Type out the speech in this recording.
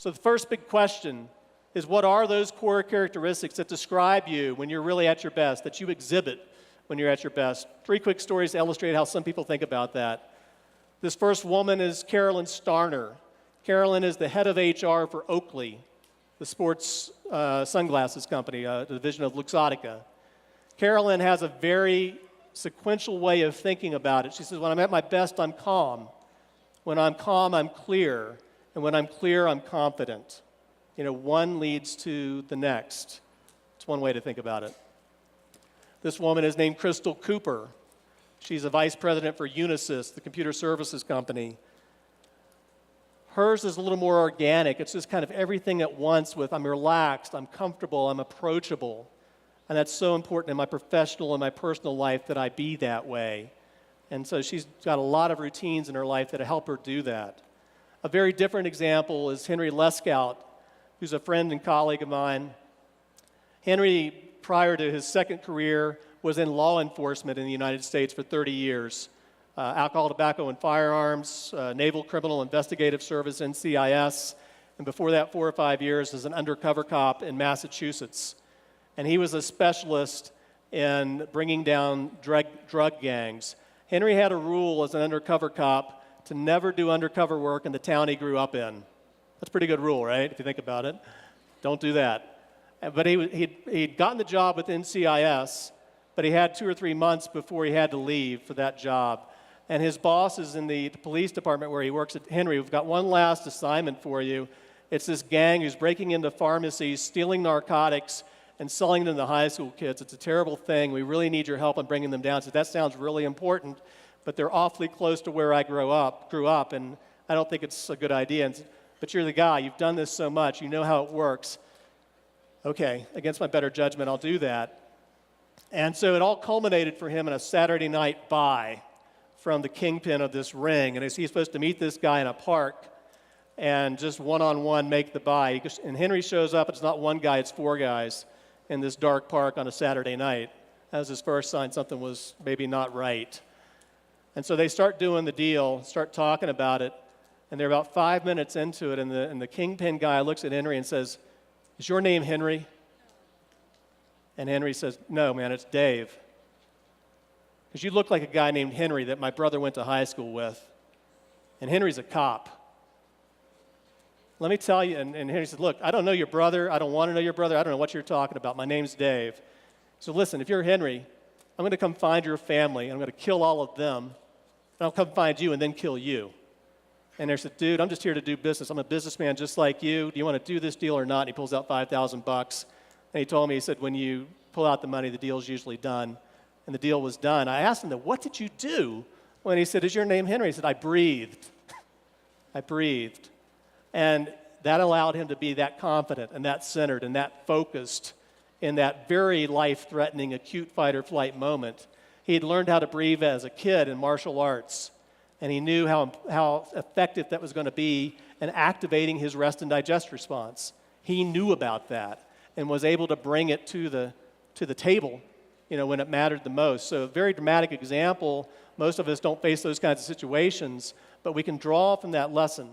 So the first big question is, what are those core characteristics that describe you when you're really at your best, that you exhibit when you're at your best? 3 quick stories to illustrate how some people think about that. This first woman is Carolyn Starner. Carolyn is the head of HR for Oakley, the sports sunglasses company, a division of Luxottica. Carolyn has a very sequential way of thinking about it. She says, when I'm at my best, I'm calm. When I'm calm, I'm clear. And when I'm clear, I'm confident. One leads to the next. It's one way to think about it. This woman is named Crystal Cooper. She's a vice president for Unisys, the computer services company. Hers is a little more organic. It's just kind of everything at once with I'm relaxed, I'm comfortable, I'm approachable. And that's so important in my professional and my personal life that I be that way. And so she's got a lot of routines in her life that help her do that. A very different example is Henry Leskout, who's a friend and colleague of mine. Henry, prior to his second career, was in law enforcement in the United States for 30 years. Alcohol, tobacco, and firearms, Naval Criminal Investigative Service, NCIS, and before that 4 or 5 years as an undercover cop in Massachusetts. And he was a specialist in bringing down drug gangs. Henry had a rule as an undercover cop to never do undercover work in the town he grew up in. That's a pretty good rule, right, if you think about it? Don't do that. But he'd gotten the job with NCIS, but he had 2 or 3 months before he had to leave for that job. And his boss is in the police department where he works at Henry. We've got one last assignment for you. It's this gang who's breaking into pharmacies, stealing narcotics, and selling them to high school kids. It's a terrible thing. We really need your help in bringing them down. So that sounds really important, but they're awfully close to where I grew up, and I don't think it's a good idea. But you're the guy. You've done this so much. You know how it works. Okay, against my better judgment, I'll do that. And so it all culminated for him in a Saturday night buy from the kingpin of this ring. And he's supposed to meet this guy in a park and just one-on-one make the buy. And Henry shows up. It's not one guy, it's 4 guys in this dark park on a Saturday night. That was his first sign something was maybe not right. And so they start doing the deal, start talking about it, and they're about 5 minutes into it, and the kingpin guy looks at Henry and says, "Is your name Henry?" And Henry says, "No, man, it's Dave. Because you look like a guy named Henry that my brother went to high school with. And Henry's a cop. Let me tell you," and Henry said, "Look, I don't know your brother. I don't want to know your brother. I don't know what you're talking about. My name's Dave. So listen, if you're Henry, I'm going to come find your family, and I'm going to kill all of them, and I'll come find you and then kill you." And Henry said, "Dude, I'm just here to do business. I'm a businessman just like you. Do you want to do this deal or not?" And he pulls out $5,000. And he told me, he said, "When you pull out the money, the deal's usually done." And the deal was done. I asked him, "What did you do?" When he said, "Is your name Henry?" He said, "I breathed." I breathed. And that allowed him to be that confident and that centered and that focused in that very life-threatening acute fight-or-flight moment. He had learned how to breathe as a kid in martial arts, and he knew how effective that was going to be in activating his rest and digest response. He knew about that and was able to bring it to the table, when it mattered the most. So a very dramatic example. Most of us don't face those kinds of situations, but we can draw from that lesson